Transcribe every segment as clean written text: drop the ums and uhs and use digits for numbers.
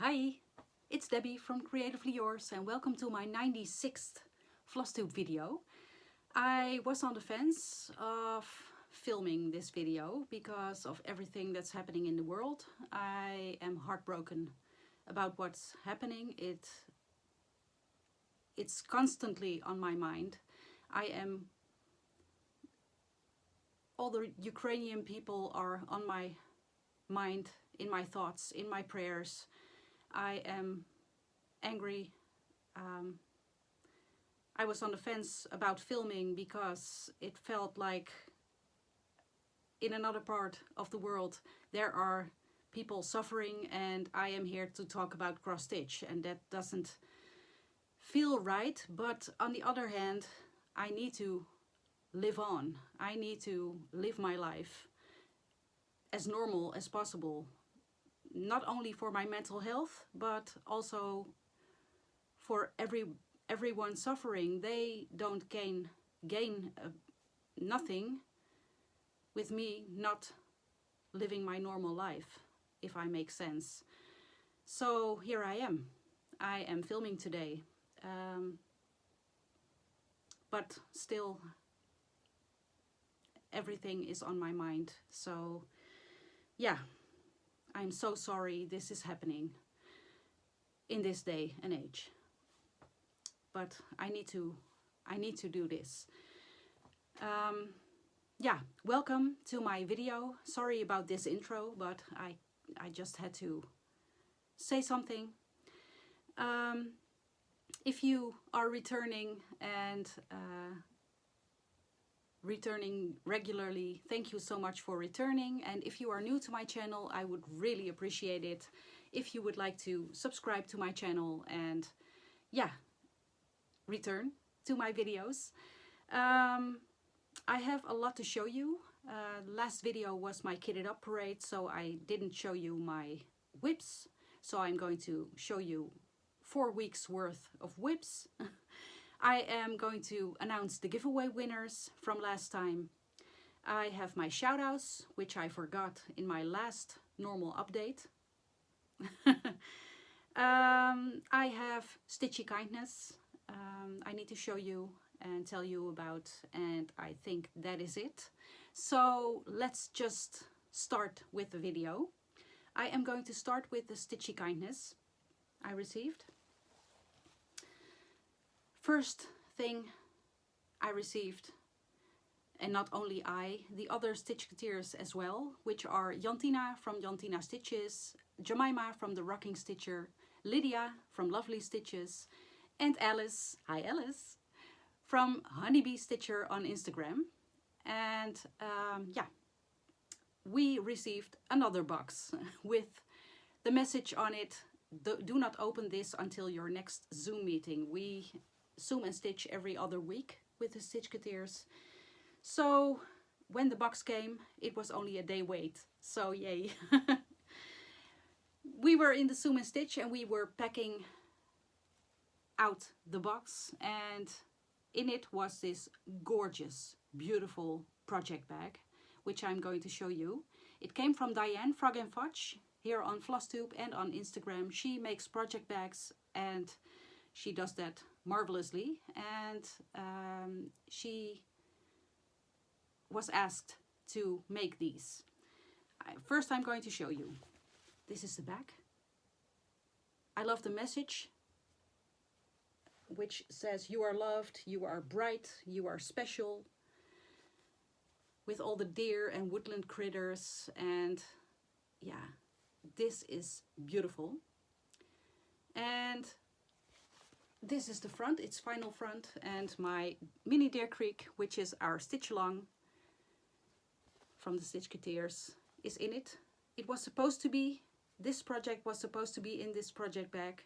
Hi, it's Debbie from Creatively Yours and welcome to my 96th Flosstube video. I was on the fence of filming this video because of everything that's happening in the world. I am heartbroken about what's happening. It's constantly on my mind. All the Ukrainian people are on my mind, in my thoughts, in my prayers. I am angry. I was on the fence about filming because it felt like in another part of the world there are people suffering and I am here to talk about cross stitch, and that doesn't feel right. But on the other hand, I need to live on. I need to live my life as normal as possible. Not only for my mental health, but also for everyone suffering. They don't gain nothing with me not living my normal life, if I make sense. So here I am. I am filming today, but still everything is on my mind. So yeah. I'm so sorry this is happening in this day and age, but I need to do this. Yeah, welcome to my video. Sorry about this intro, but I just had to say something. If you are returning and returning regularly, thank you so much for returning. And if you are new to my channel, I would really appreciate it if you would like to subscribe to my channel and yeah, return to my videos. I have a lot to show you. Last video was my kitted up parade, so I didn't show you my WIPS, so I'm going to show you 4 weeks worth of WIPS. I am going to announce the giveaway winners from last time. I have my shoutouts, which I forgot in my last normal update. I have Stitchy Kindness. I need to show you and tell you about, and I think that is it. So let's just start with the video. I am going to start with the Stitchy Kindness I received. First thing I received, and not only I, the other Stitchketeers as well, which are Jantina from Jantina Stitches, Jemima from The Rocking Stitcher, Lydia from Lovely Stitches, and Alice, hi Alice, from Honeybee Stitcher on Instagram. And yeah, we received another box with the message on it: do not open this until your next Zoom meeting. We Zoom and stitch every other week with the Stitchketeers. So when the box came, it was only a day wait. So yay. We were in the Zoom and stitch and we were packing out the box, and in it was this gorgeous, beautiful project bag, which I'm going to show you. It came from Diane Frog and Fudge here on Flosstube and on Instagram. She makes project bags and she does that marvelously, and she was asked to make these. First I'm going to show you. This is the back. I love the message, which says you are loved, you are bright, you are special, with all the deer and woodland critters. And yeah, this is beautiful. And this is the front, it's final front, and my mini Deer Creek, which is our stitch along from the Stitchketeers, is in it. It was supposed to be, this project was supposed to be in this project bag.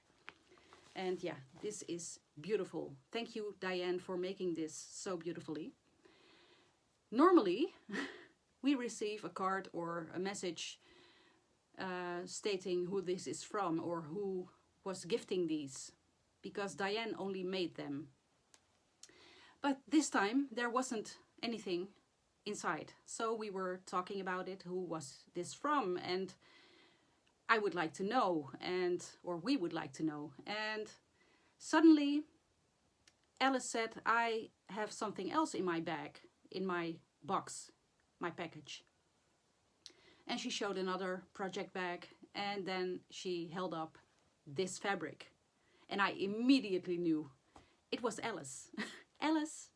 And yeah, this is beautiful. Thank you, Diane, for making this so beautifully. Normally, we receive a card or a message stating who this is from or who was gifting these, because Diane only made them. But this time there wasn't anything inside, so we were talking about it. Who was this from? And I would like to know, and or we would like to know. And suddenly Alice said, I have something else in my bag, in my box, my package. And she showed another project bag, and then she held up this fabric. And I immediately knew it was Alice. Alice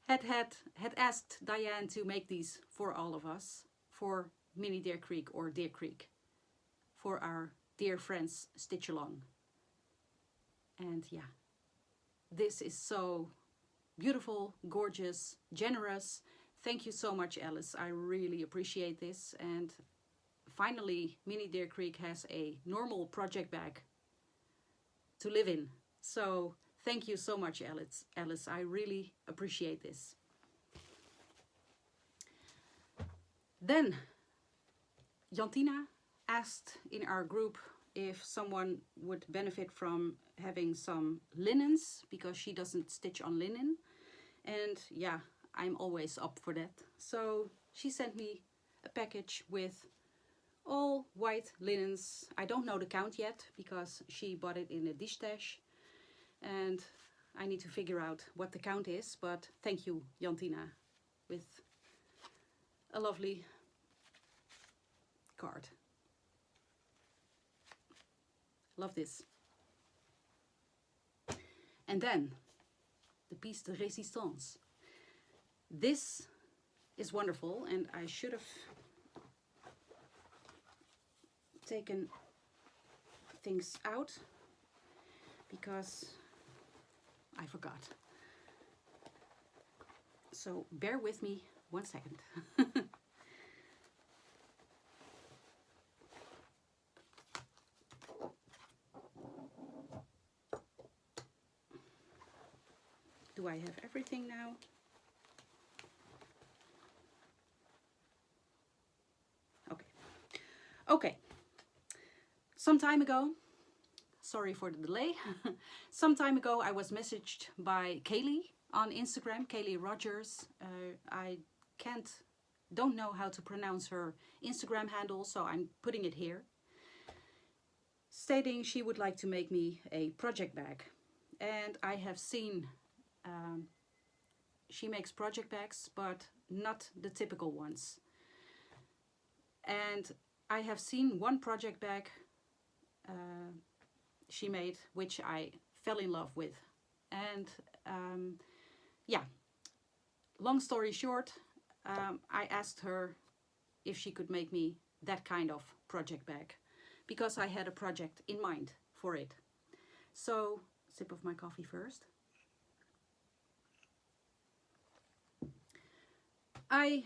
had asked Diane to make these for all of us, for Mini Deer Creek or Deer Creek, for our dear friends Stitch Along. And yeah, this is so beautiful, gorgeous, generous. Thank you so much, Alice. I really appreciate this. And finally, Mini Deer Creek has a normal project bag to live in. So thank you so much, Alice. I really appreciate this. Then Jantina asked in our group if someone would benefit from having some linens, because she doesn't stitch on linen. And yeah, I'm always up for that. So she sent me a package with all white linens. I don't know the count yet because she bought it in a dish stash. And I need to figure out what the count is. But thank you, Jantina, with a lovely card. Love this. And then the piece de résistance. This is wonderful, and I should have taken things out because I forgot. So bear with me 1 second. Do I have everything now? Okay. Okay. Some time ago, sorry for the delay. Some time ago I was messaged by Kaylee on Instagram, Kaylee Rogers. I don't know how to pronounce her Instagram handle, so I'm putting it here. Stating she would like to make me a project bag. And I have seen she makes project bags, but not the typical ones. And I have seen one project bag she made, which I fell in love with. And yeah, long story short, I asked her if she could make me that kind of project bag, because I had a project in mind for it. So, sip of my coffee first. I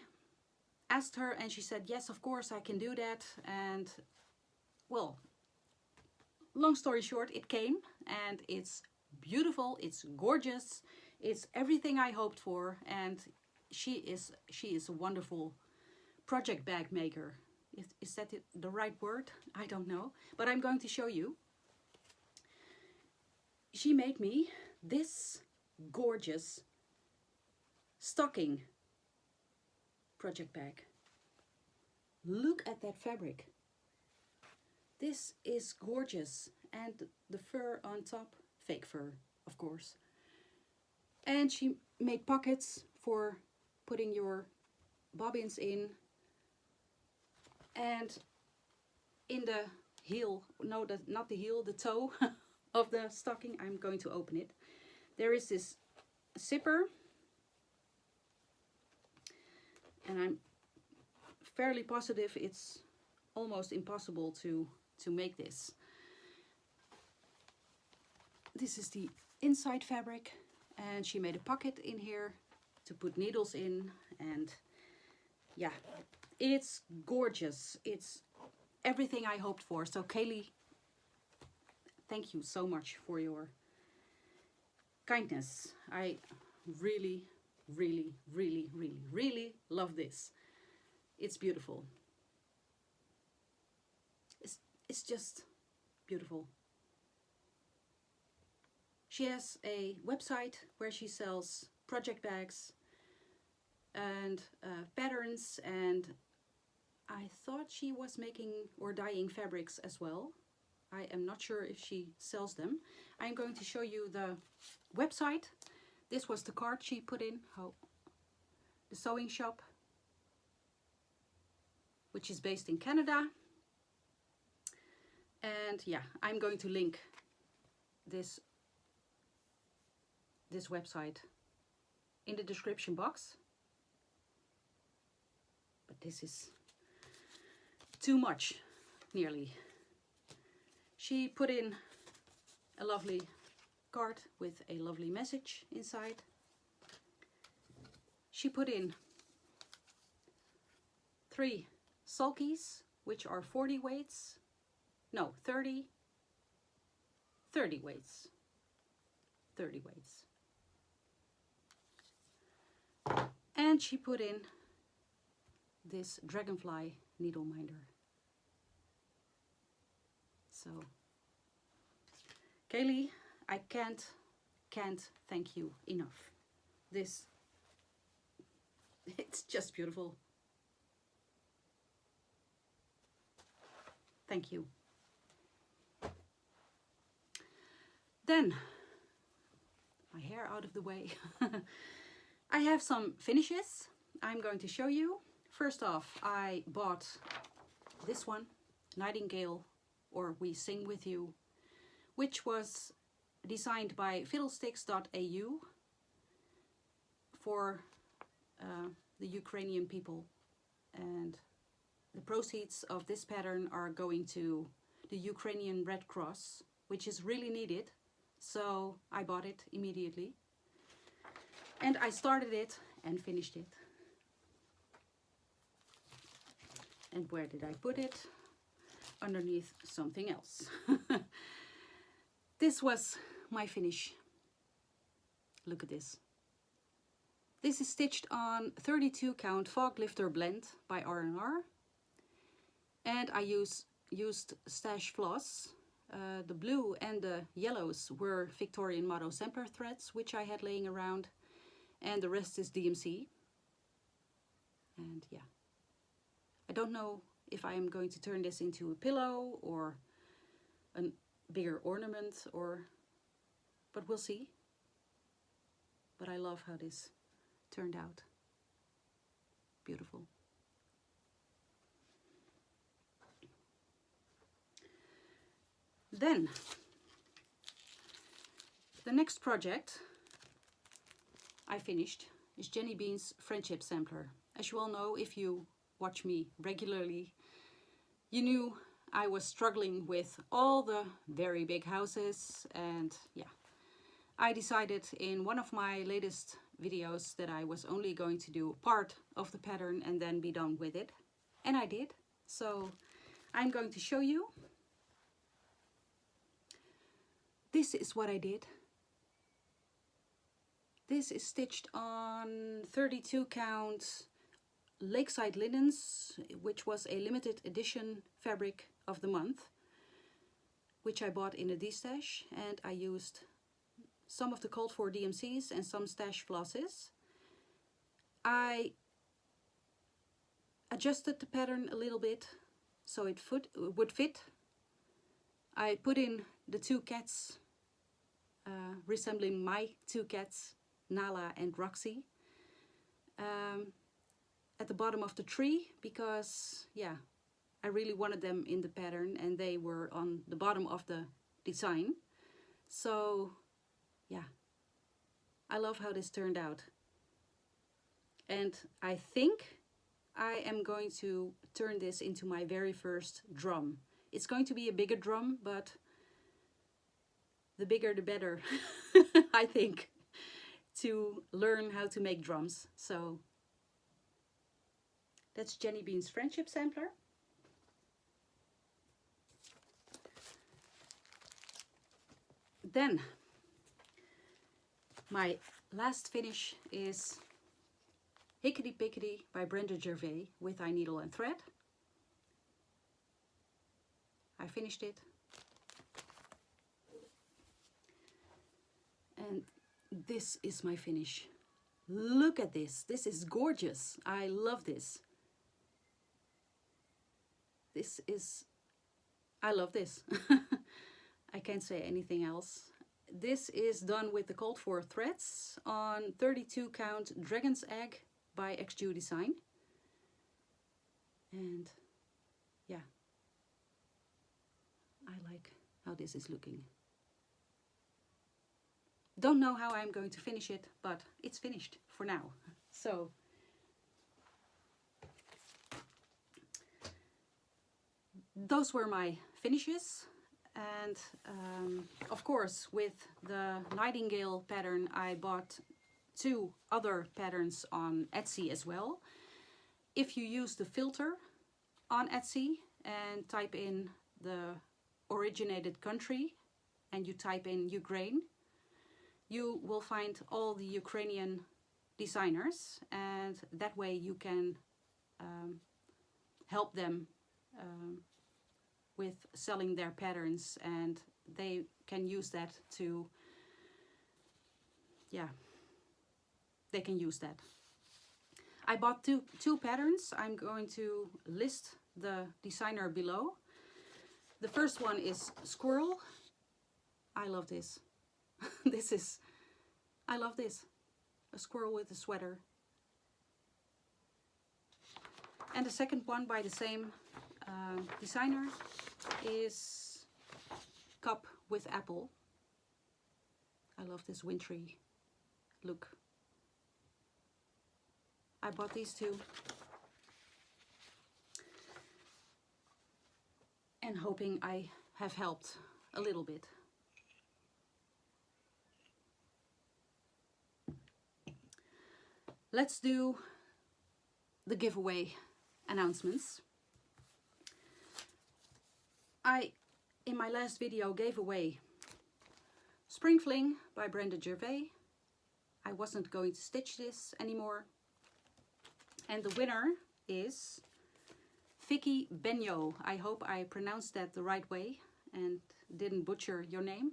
asked her and she said, yes, of course I can do that. And well, long story short, it came and it's beautiful, it's gorgeous, it's everything I hoped for, and she is a wonderful project bag maker. Is that the right word? I don't know, but I'm going to show you. She made me this gorgeous stocking project bag. Look at that fabric. This is gorgeous, and the fur on top, fake fur, of course. And she made pockets for putting your bobbins in. And in the heel, no, not the heel, the toe of the stocking, I'm going to open it. There is this zipper. And I'm fairly positive it's almost impossible to make this. This is the inside fabric, and she made a pocket in here to put needles in, and yeah, it's gorgeous. It's everything I hoped for. So Kaylee, thank you so much for your kindness. I really, really, really, really, really love this. It's beautiful. It's just beautiful. She has a website where she sells project bags and patterns, and I thought she was making or dyeing fabrics as well. I am not sure if she sells them. I'm going to show you the website. This was the card she put in. The sewing shop, which is based in Canada. And yeah, I'm going to link this website in the description box. But this is too much, nearly. She put in a lovely card with a lovely message inside. She put in 3 sulkies, which are 40 weights. No, 30 weights. 30 weights. And she put in this dragonfly needle minder. So, Kaylee, I can't thank you enough. This, it's just beautiful. Thank you. Then, my hair out of the way. I have some finishes I'm going to show you. First off, I bought this one, Nightingale, or We Sing With You, which was designed by fiddlesticks.au for the Ukrainian people. And the proceeds of this pattern are going to the Ukrainian Red Cross, which is really needed. So I bought it immediately. And I started it and finished it. And where did I put it? Underneath something else. This was my finish. Look at this. This is stitched on 32 count Fog Lifter Blend by R&R. And I used stash floss. The blue and the yellows were Victorian Motto sampler threads, which I had laying around. And the rest is DMC. And yeah. I don't know if I am going to turn this into a pillow or a bigger ornament, but we'll see. But I love how this turned out. Beautiful. Then, the next project I finished is Jenny Bean's Friendship Sampler. As you all know, if you watch me regularly, you knew I was struggling with all the very big houses, and yeah, I decided in one of my latest videos that I was only going to do part of the pattern and then be done with it, and I did. So I'm going to show you. This is what I did. This is stitched on 32 count Lakeside Linens, which was a limited edition fabric of the month, which I bought in a D-stash, and I used some of the called for DMCs and some stash flosses. I adjusted the pattern a little bit so it would fit. I put in the 2 cats resembling my 2 cats, Nala and Roxy, at the bottom of the tree, because yeah, I really wanted them in the pattern and they were on the bottom of the design. So yeah, I love how this turned out. And I think I am going to turn this into my very first drum. It's going to be a bigger drum, but the bigger the better, I think, to learn how to make drums. So that's Jenny Bean's Friendship Sampler. Then my last finish is Hickety Pickety by Brenda Gervais with eye needle and thread. I finished it. And this is my finish. Look at this. This is gorgeous. I love this. This is, I love this. I can't say anything else. This is done with the called for threads on 32 count Dragon's Egg by XG Design. And yeah, I like how this is looking. Don't know how I'm going to finish it, but it's finished for now. So those were my finishes. And of course, with the Nightingale pattern, I bought 2 other patterns on Etsy as well. If you use the filter on Etsy and type in the originated country and you type in Ukraine, you will find all the Ukrainian designers, and that way you can help them with selling their patterns, and they can use that to, yeah, they can use that. I bought two patterns. I'm going to list the designer below. The first one is Squirrel. I love this. I love this. A squirrel with a sweater. And the second one by the same designer is Cup with Apple. I love this wintry look. I bought these 2 and hoping I have helped a little bit. Let's do the giveaway announcements. In my last video, gave away Spring Fling by Brenda Gervais. I wasn't going to stitch this anymore. And the winner is Vicky Benyo. I hope I pronounced that the right way and didn't butcher your name.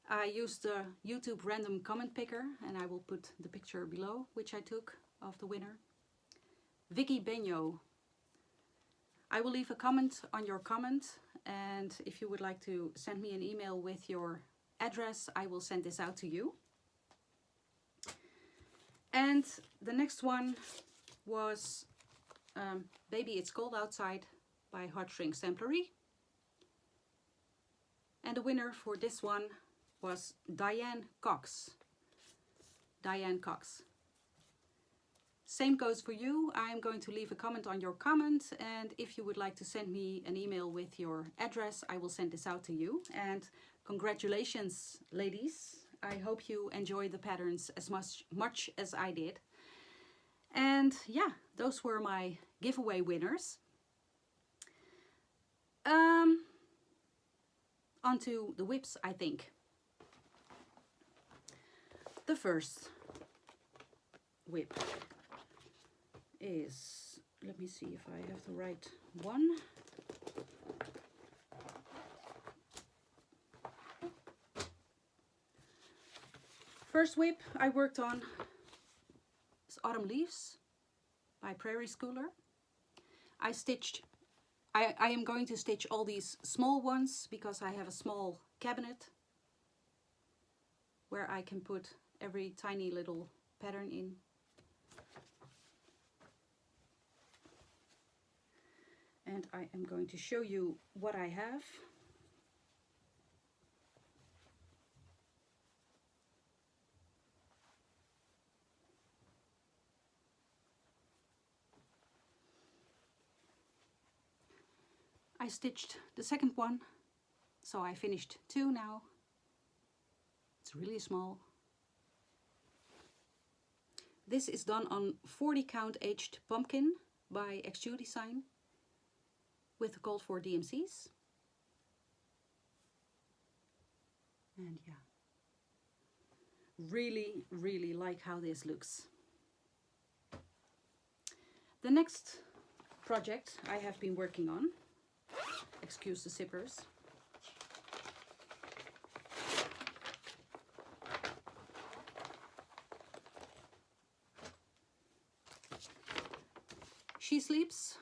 I used the YouTube random comment picker, and I will put the picture below, which I took of the winner. Vicky Benyo. I will leave a comment on your comment, and if you would like to send me an email with your address, I will send this out to you. And the next one was Baby It's Cold Outside by Heartstrings Exemplary. And the winner for this one was Diane Cox. Diane Cox. Same goes for you. I'm going to leave a comment on your comment, and if you would like to send me an email with your address, I will send this out to you. And congratulations, ladies. I hope you enjoy the patterns as much as I did. And yeah, those were my giveaway winners. Onto the WIPS, I think. The first WIP is, let me see if I have the right one. First WIP I worked on is Autumn Leaves by Prairie Schooler. I am going to stitch all these small ones because I have a small cabinet where I can put every tiny little pattern in. And I am going to show you what I have. I stitched the second one, so I finished 2 now. It's really small. This is done on 40 count aged pumpkin by XG Design with the called for DMCs. And yeah, really like how this looks. The next project I have been working on, excuse the zippers, She Sleeps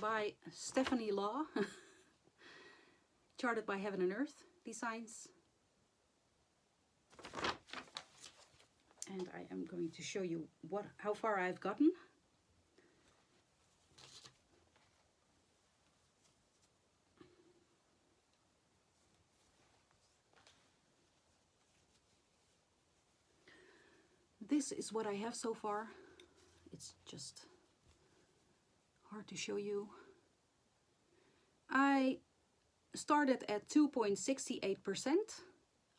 by Stephanie Law, charted by Heaven and Earth Designs. And I am going to show you how far I've gotten. This is what I have so far. It's just hard to show you. I started at 2.68%.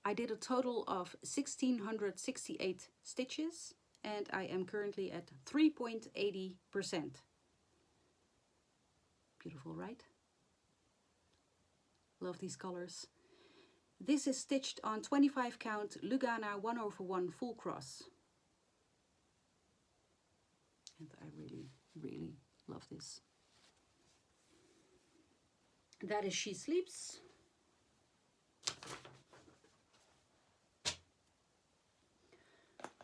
I did a total of 1668 stitches and I am currently at 3.80%. Beautiful, right? Love these colors. This is stitched on 25 count Lugana 1/1 full cross. And I really, really love this. That is She Sleeps.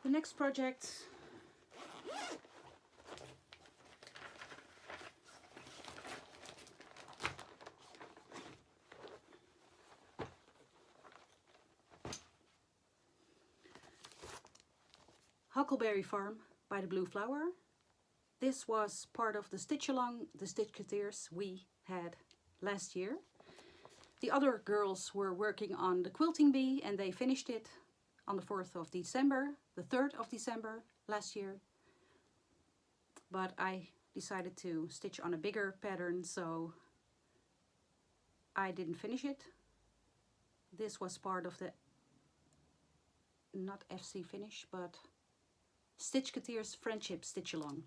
The next project Huckleberry Farm by the Blue Flower. This was part of the stitch along, the Stitchforukraine we had last year. The other girls were working on the quilting bee and they finished it on the 4th of December, the 3rd of December last year. But I decided to stitch on a bigger pattern, so I didn't finish it. This was part of the, not FC finish, but Stitchforukreine's Friendship Stitch Along.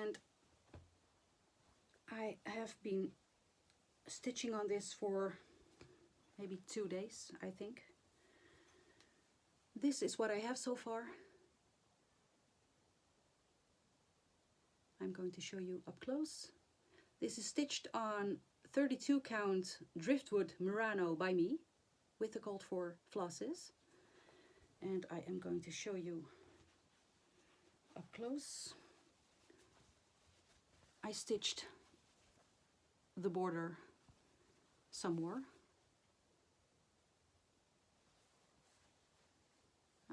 And I have been stitching on this for maybe 2 days, I think. This is what I have so far. I'm going to show you up close. This is stitched on 32 count Driftwood Murano by me with the called for flosses. And I am going to show you up close. I stitched the border some more.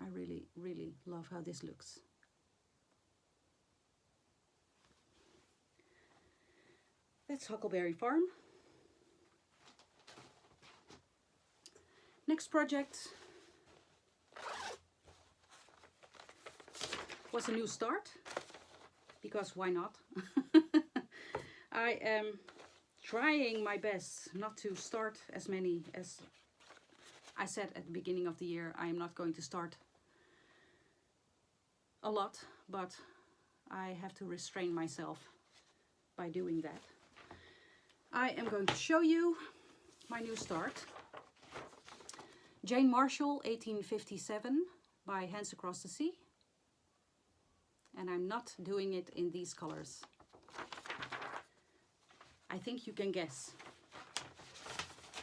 I really, really love how this looks. That's Huckleberry Farm. Next project was a new start, because why not? I am trying my best not to start as many as I said at the beginning of the year. I am not going to start a lot, but I have to restrain myself by doing that. I am going to show you my new start. Jane Marshall, 1857 by Hands Across the Sea. And I'm not doing it in these colors. I think you can guess.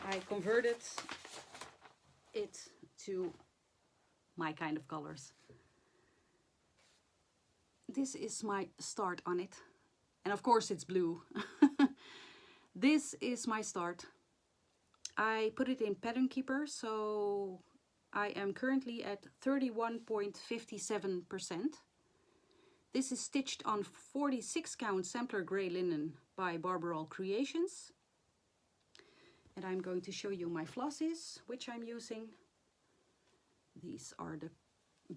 I converted it to my kind of colors. This is my start on it. And of course it's blue. This is my start. I put it in Pattern Keeper, so I am currently at 31.57%. This is stitched on 46 count Sampler Grey Linen by Barbarol Creations. And I'm going to show you my flosses, which I'm using. These are the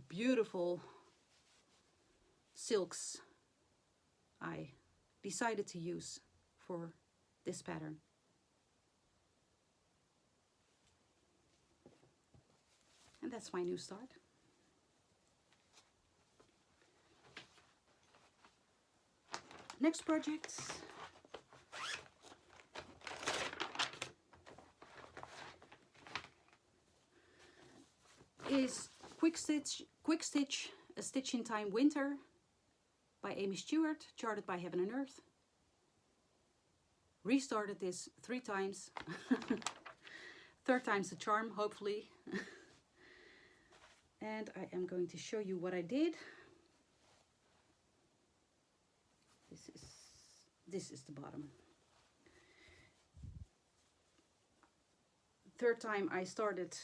beautiful silks I decided to use for this pattern. And that's my new start. Next project is Quick Stitch, A Stitch in Time Winter by Aimee Stewart, charted by Heaven and Earth. Restarted this 3 times. 3rd time's the charm, hopefully. And I am going to show you what I did. this is the bottom. Third time I started,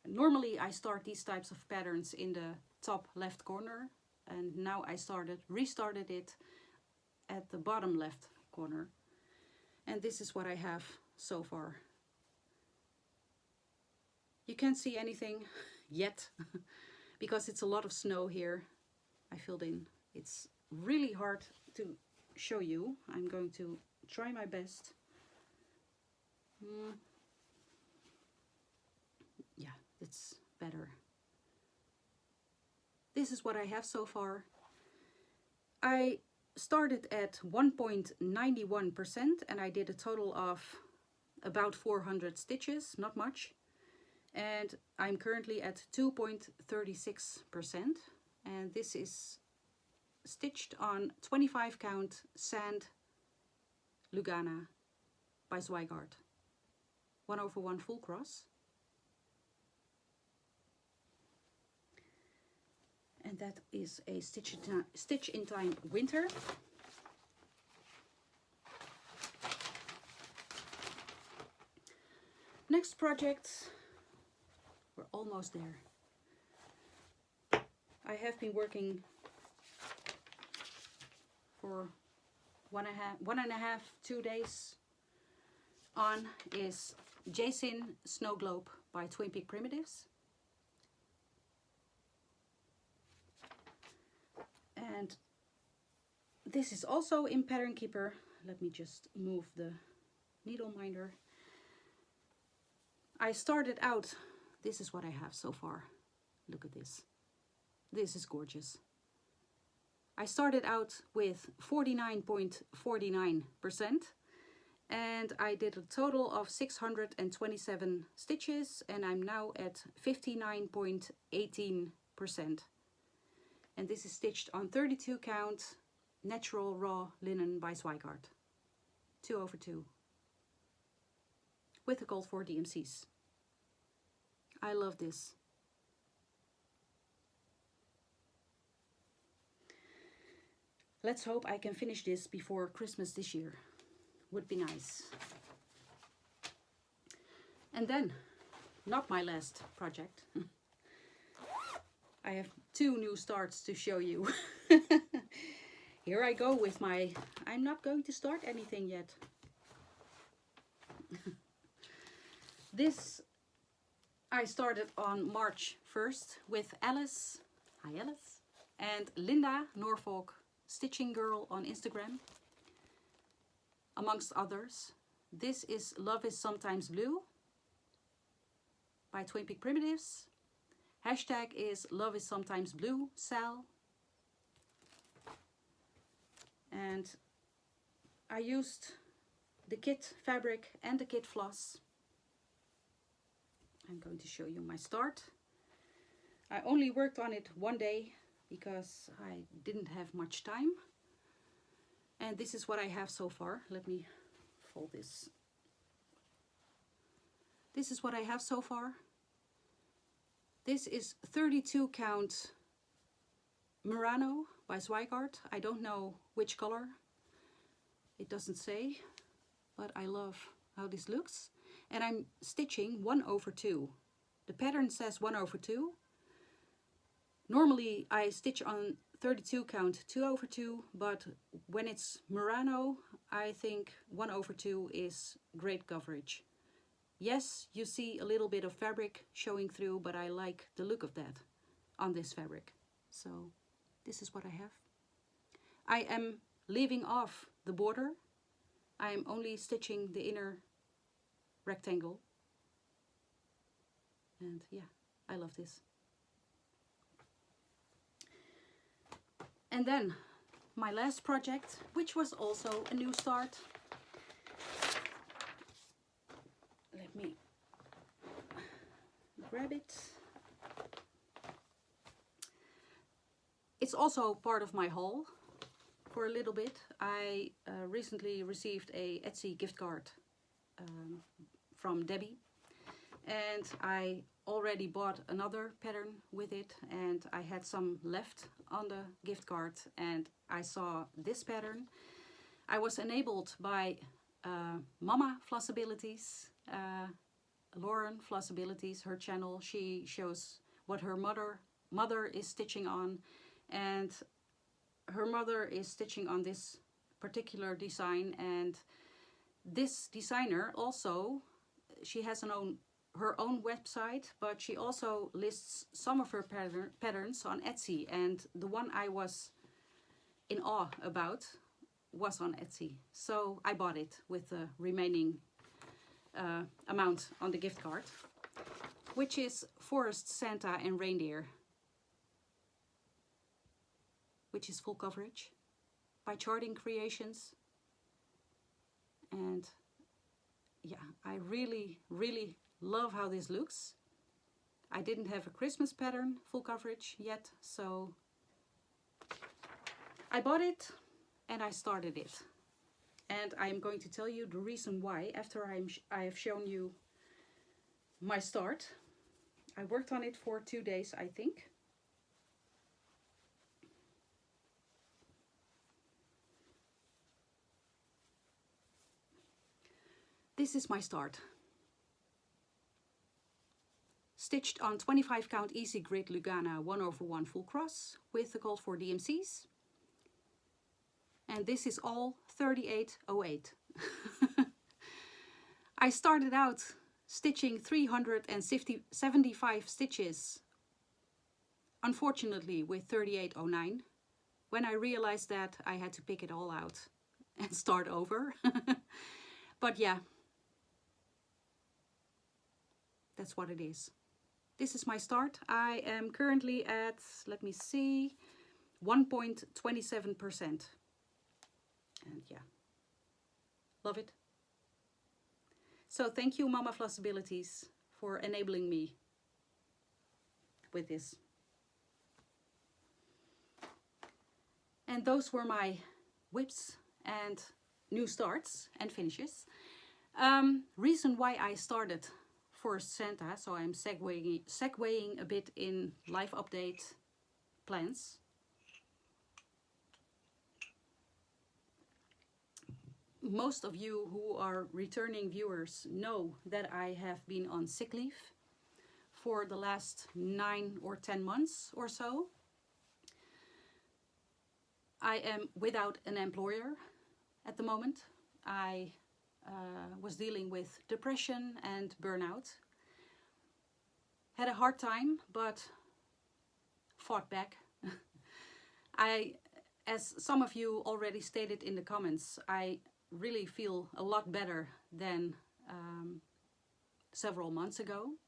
normally I start these types of patterns in the top left corner, and now I restarted it at the bottom left corner, and this is what I have so far. You can't see anything yet because it's a lot of snow here. I filled in. It's really hard to show you. I'm going to try my best. Yeah, it's better. This is what I have so far. I started at 1.91% and I did a total of about 400 stitches, not much. And I'm currently at 2.36%, and this is stitched on 25 count sand Lugana by Zweigart, 1/1 full cross. And that is a stitch in time winter. Next project, we're almost there. I have been working for one and a half, 2 days on is Jasin Snowglobe by Twin Peak Primitives. And this is also in Pattern Keeper. Let me just move the needle minder. I started out, this is what I have so far. Look at this. This is gorgeous. I started out with 49.49% and I did a total of 627 stitches and I'm now at 59.18%. And this is stitched on 32 count natural raw linen by Zweigart, 2/2, with the gold 4 DMCs. I love this. Let's hope I can finish this before Christmas this year. Would be nice. And then, not my last project. I have 2 new starts to show you. Here I go with my, I'm not going to start anything yet. This I started on March 1st with Alice, hi Alice, and Linda Norfolk, Stitching Girl on Instagram, amongst others. This is Love is Sometimes Blue by Twin Peak Primitives. Hashtag is Love is Sometimes Blue, Sal. And I used the kit fabric and the kit floss. I'm going to show you my start. I only worked on it one day because I didn't have much time. And this is what I have so far. Let me fold this. This is what I have so far. This is 32 count Murano by Zweigart. I don't know which color. It doesn't say, but I love how this looks. And I'm stitching 1/2. The pattern says 1/2. Normally I stitch on 32 count 2/2, but when it's Murano, I think 1/2 is great coverage. Yes, you see a little bit of fabric showing through, but I like the look of that on this fabric. So this is what I have. I am leaving off the border. I am only stitching the inner rectangle. And yeah, I love this. And then my last project, which was also a new start. Let me grab it. It's also part of my haul for a little bit. I recently received a Etsy gift card from Debbie, and I already bought another pattern with it, and I had some left on the gift card, and I saw this pattern. I was enabled by Mama Flossabilities, Lauren Flossabilities, her channel. She shows what her mother is stitching on, and her mother is stitching on this particular design. And this designer also, she has her own website, but she also lists some of her patterns on Etsy, and the one I was in awe about was on Etsy. So I bought it with the remaining amount on the gift card, which is Forest Santa and Reindeer, which is full coverage by Charting Creations. And yeah, I really love how this looks. I didn't have a Christmas pattern full coverage yet, so I bought it and I started it. And I'm going to tell you the reason why after I have shown you my start. I worked on it for 2 days, I think. This is my start. Stitched on 25 count easy grid Lugana 1/1 full cross with the call for DMCs. And this is all 3808. I started out stitching 375 stitches, unfortunately with 3809. When I realized that, I had to pick it all out and start over. But yeah, that's what it is. This is my start. I am currently at, let me see, 1.27%. And yeah, love it. So thank you, Mama Flossabilities, for enabling me with this. And those were my WIPS and new starts and finishes. Reason why I started for Santa, so I'm segueing a bit in life update plans. Most of you who are returning viewers know that I have been on sick leave for the last 9 or 10 months or so. I am without an employer at the moment. I was dealing with depression and burnout. Had a hard time, but fought back. As some of you already stated in the comments, I really feel a lot better than several months ago.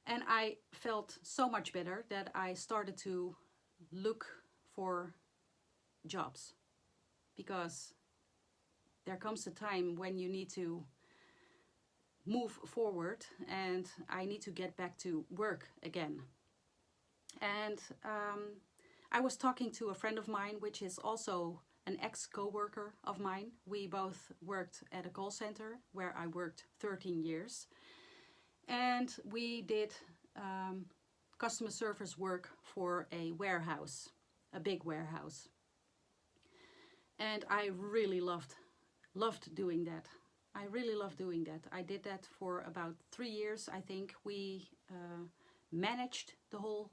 And I felt so much better that I started to look for jobs, because there comes a time when you need to move forward, and I need to get back to work again. And I was talking to a friend of mine, which is also an ex-co-worker of mine. We both worked at a call center where I worked 13 years. And we did customer service work for a warehouse, a big warehouse. And I really loved doing that. I really loved doing that. I did that for about 3 years, I think. We managed the whole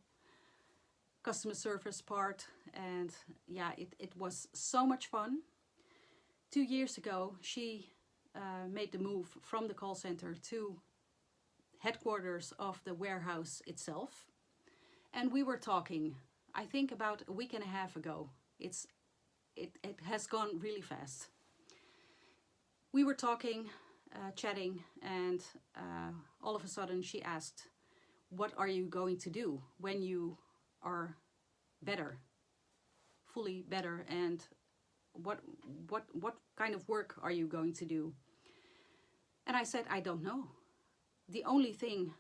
customer service part, and yeah, it was so much fun. 2 years ago, she made the move from the call center to headquarters of the warehouse itself. And we were talking, I think about a week and a half ago. It has gone really fast. We were talking, chatting, and all of a sudden she asked, what are you going to do when you are better, fully better, and what kind of work are you going to do? And I said, I don't know. The only thing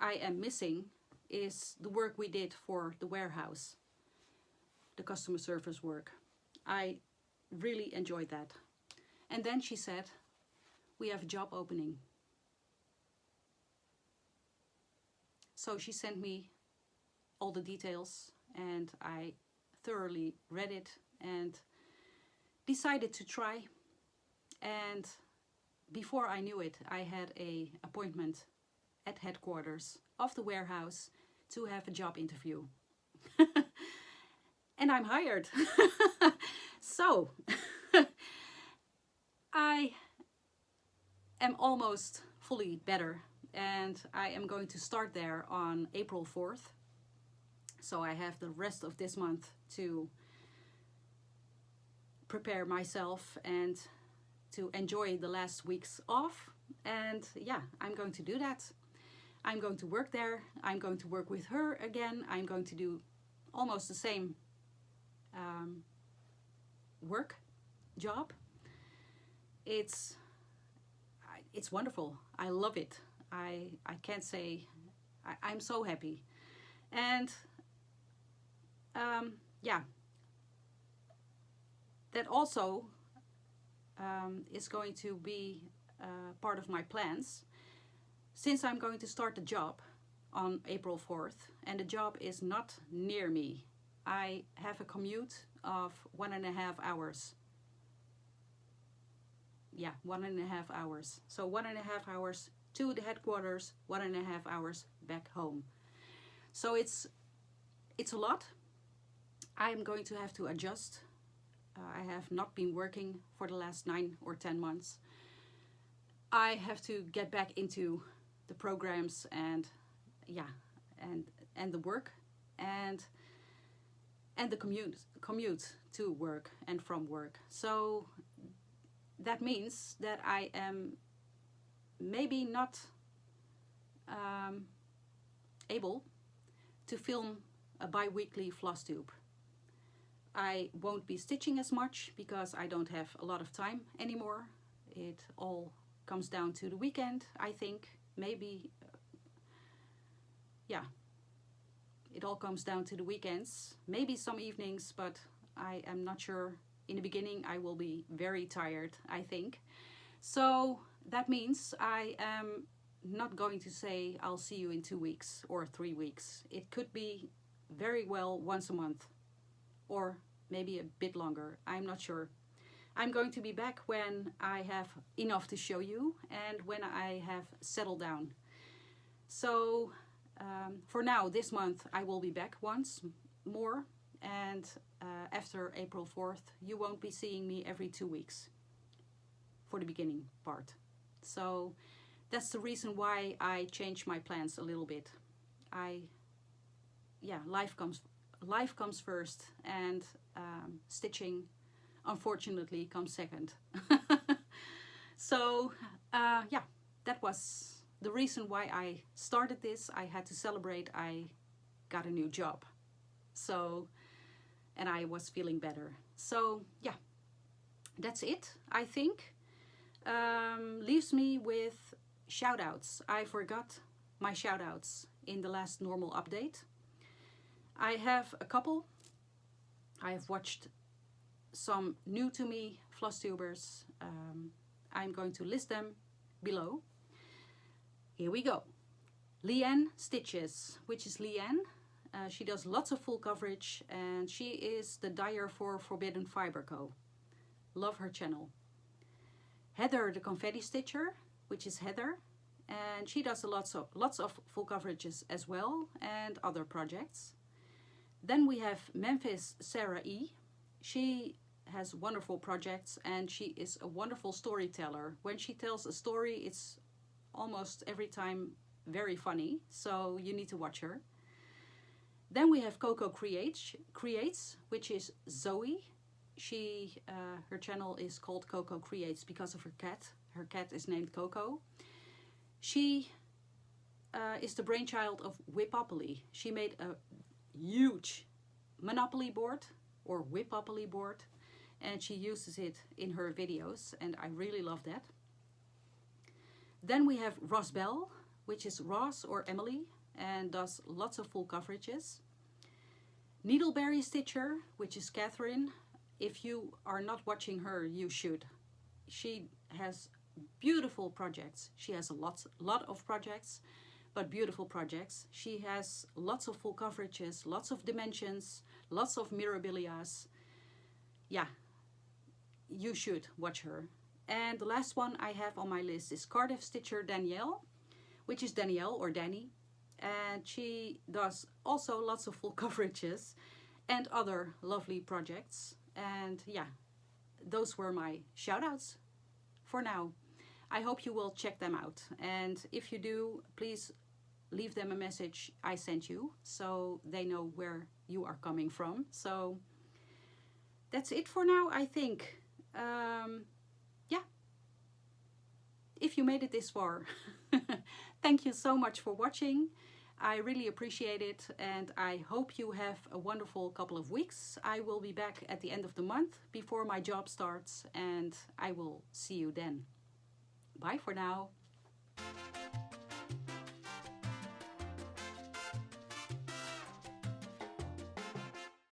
I am missing is the work we did for the warehouse, the customer service work. I really enjoyed that. And then she said, we have a job opening. So she sent me all the details, and I thoroughly read it and decided to try, and before I knew it, I had an appointment at headquarters of the warehouse to have a job interview. And I'm hired. So I am almost fully better, and I am going to start there on April 4th. So I have the rest of this month to prepare myself and to enjoy the last weeks off. And yeah, I'm going to do that. I'm going to work there. I'm going to work with her again. I'm going to do almost the same work job. It's wonderful. I love it. I can't say I'm so happy. And yeah, that also is going to be part of my plans, since I'm going to start the job on April 4th, and the job is not near me. I have a commute of 1.5 hours. Yeah, 1.5 hours. So 1.5 hours to the headquarters, 1.5 hours back home. So it's a lot. I'm going to have to adjust. I have not been working for the last 9 or 10 months. I have to get back into the programs and yeah, and the work and the commute to work and from work. So that means that I am maybe not able to film a bi-weekly Flosstube. I won't be stitching as much because I don't have a lot of time anymore. It all comes down to the weekend, I think. Maybe, yeah, it all comes down to the weekends. Maybe some evenings, but I am not sure. In the beginning, I will be very tired, I think. So that means I am not going to say I'll see you in 2 weeks or 3 weeks. It could be very well once a month, or maybe a bit longer. I'm not sure. I'm going to be back when I have enough to show you and when I have settled down. So for now, this month, I will be back once more. And after April 4th, you won't be seeing me every 2 weeks for the beginning part. So that's the reason why I changed my plans a little bit. Life comes first, and stitching, unfortunately, comes second. So yeah, that was the reason why I started this. I had to celebrate. I got a new job. So, and I was feeling better. So yeah, that's it, I think. Leaves me with shout outs. I forgot my shout outs in the last normal update. I have a couple. I have watched some new to me Flosstubers. I'm going to list them below. Here we go. Leanne Stitches, which is Leanne. She does lots of full coverage, and she is the dyer for Forbidden Fiber Co. Love her channel. Heather the Confetti Stitcher, which is Heather, and she does lots of full coverages as well, and other projects. Then we have Memphis Sarah E. She has wonderful projects, and she is a wonderful storyteller. When she tells a story, it's almost every time very funny, so you need to watch her. Then we have Coco Creates, which is Zoe. Her channel is called Coco Creates because of her cat. Her cat is named Coco. She is the brainchild of Whipopoly. She made a huge Monopoly board or Whipopoly board, and she uses it in her videos, and I really love that. Then we have Ross Bell, which is Ross or Emily, and does lots of full coverages. Needleberry Stitcher, which is Catherine. If you are not watching her, you should. She has beautiful projects. She has a lot of projects, but beautiful projects. She has lots of full coverages, lots of dimensions, lots of mirabilias. Yeah, you should watch her. And the last one I have on my list is Cardiff Stitcher Danielle, which is Danielle or Danny. And she does also lots of full coverages and other lovely projects. And yeah, those were my shout outs for now. I hope you will check them out. And if you do, please leave them a message I sent you so they know where you are coming from. So that's it for now, I think. Yeah. If you made it this far, thank you so much for watching. I really appreciate it, and I hope you have a wonderful couple of weeks. I will be back at the end of the month before my job starts, and I will see you then. Bye for now.